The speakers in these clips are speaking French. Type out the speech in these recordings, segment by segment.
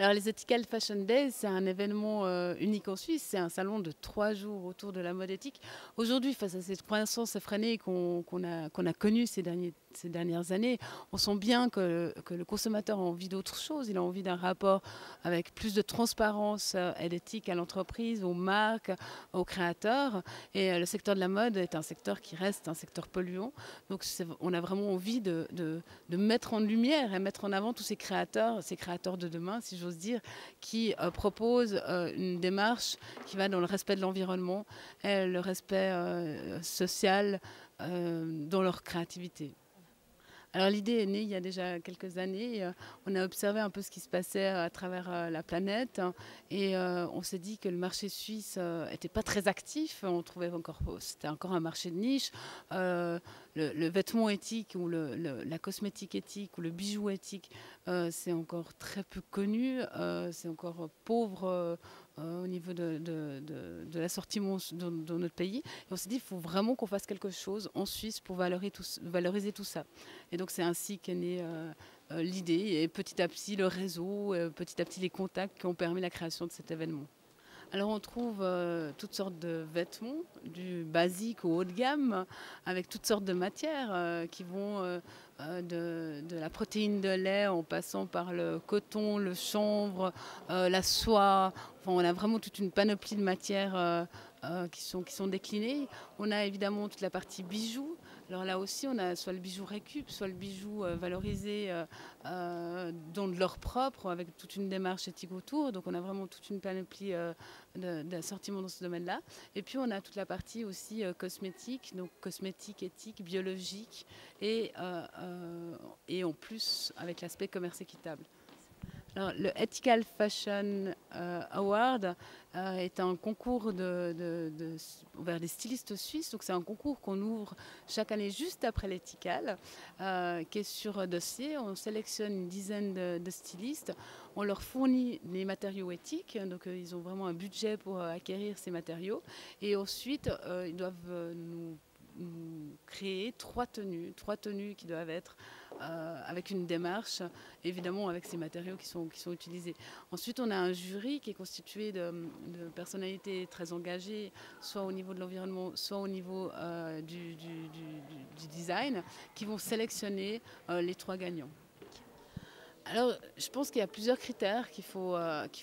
Alors les Ethical Fashion Days, c'est un événement unique en Suisse. C'est un salon de 3 jours autour de la mode éthique. Aujourd'hui, face à cette croissance effrénée qu'on a connue ces dernières années, on sent bien que le consommateur a envie d'autre chose. Il a envie d'un rapport avec plus de transparence et d'éthique à l'entreprise, aux marques, aux créateurs. Et le secteur de la mode est un secteur qui reste un secteur polluant. Donc on a vraiment envie de mettre en lumière et mettre en avant tous ces créateurs de demain, si j'ose dire, qui proposent une démarche qui va dans le respect de l'environnement et le respect social dans leur créativité. Alors l'idée est née il y a déjà quelques années. On a observé un peu ce qui se passait à travers la planète, hein, et on s'est dit que le marché suisse n'était pas très actif. On trouvait encore c'était encore un marché de niche. Le vêtement éthique ou la cosmétique éthique ou le bijou éthique, c'est encore très peu connu. C'est encore pauvre. Au niveau de l'assortiment dans notre pays. Et on s'est dit qu'il faut vraiment qu'on fasse quelque chose en Suisse pour valoriser tout ça. Et donc c'est ainsi qu'est née l'idée et petit à petit le réseau, petit à petit les contacts qui ont permis la création de cet événement. Alors on trouve toutes sortes de vêtements, du basique au haut de gamme, avec toutes sortes de matières qui vont de la protéine de lait en passant par le coton, le chanvre, la soie. Enfin, on a vraiment toute une panoplie de matières qui sont déclinées. On a évidemment toute la partie bijoux. Alors là aussi, on a soit le bijou récup, soit le bijou valorisé dans de l'or propre, avec toute une démarche éthique autour. Donc on a vraiment toute une panoplie d'assortiments dans ce domaine-là. Et puis on a toute la partie aussi cosmétique, donc cosmétique, éthique, biologique, et en plus avec l'aspect commerce équitable. Alors, le Ethical Fashion Award est un concours vers des stylistes suisses. Donc c'est un concours qu'on ouvre chaque année juste après l'Ethical, qui est sur dossier. On sélectionne une dizaine de stylistes. On leur fournit des matériaux éthiques. Donc ils ont vraiment un budget pour acquérir ces matériaux. Et ensuite, ils doivent nous créer trois tenues qui doivent être avec une démarche, évidemment avec ces matériaux qui sont utilisés. Ensuite, on a un jury qui est constitué de personnalités très engagées, soit au niveau de l'environnement, soit au niveau du design, qui vont sélectionner les trois gagnants. Alors, je pense qu'il y a plusieurs critères qu'il faut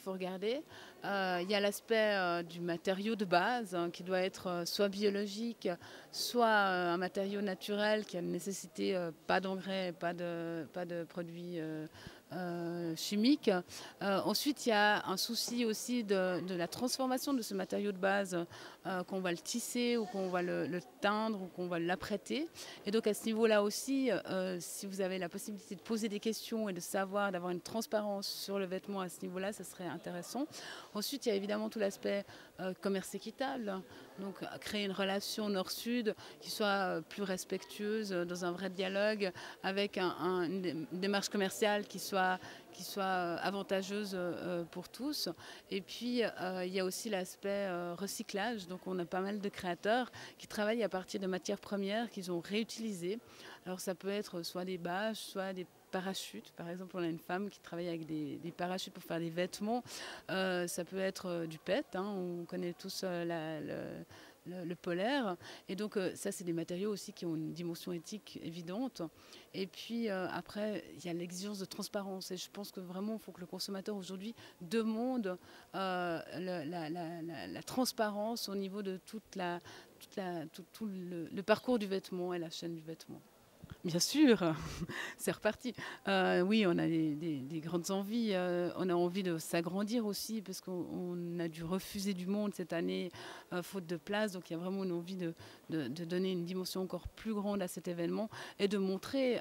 regarder. Il y a l'aspect du matériau de base, hein, qui doit être soit biologique, soit un matériau naturel qui a nécessité pas d'engrais, pas de produits chimiques. Ensuite, il y a un souci aussi de la transformation de ce matériau de base, qu'on va le tisser ou qu'on va le teindre ou qu'on va l'apprêter. Et donc à ce niveau-là aussi, si vous avez la possibilité de poser des questions et de savoir, d'avoir une transparence sur le vêtement à ce niveau-là, ça serait intéressant. Ensuite, il y a évidemment tout l'aspect commerce équitable, donc créer une relation nord-sud qui soit plus respectueuse, dans un vrai dialogue, avec une démarche commerciale qui soit avantageuse pour tous. Et puis, il y a aussi l'aspect recyclage. Donc, on a pas mal de créateurs qui travaillent à partir de matières premières qu'ils ont réutilisées. Alors, ça peut être soit des bâches, soit des parachutes. Par exemple, on a une femme qui travaille avec des parachutes pour faire des vêtements. Ça peut être du PET. Hein. On connaît tous le polaire. Et donc, ça, c'est des matériaux aussi qui ont une dimension éthique évidente. Et puis, après, il y a l'exigence de transparence. Et je pense que vraiment, il faut que le consommateur aujourd'hui demande la transparence au niveau de tout le parcours du vêtement et la chaîne du vêtement. Bien sûr, c'est reparti. Oui, on a des grandes envies. On a envie de s'agrandir aussi parce qu'on a dû refuser du monde cette année, faute de place. Donc il y a vraiment une envie de donner une dimension encore plus grande à cet événement et de montrer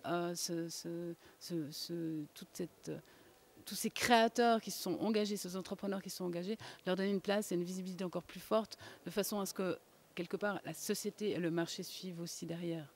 tous ces créateurs qui se sont engagés, ces entrepreneurs qui se sont engagés, leur donner une place et une visibilité encore plus forte, de façon à ce que, quelque part, la société et le marché suivent aussi derrière.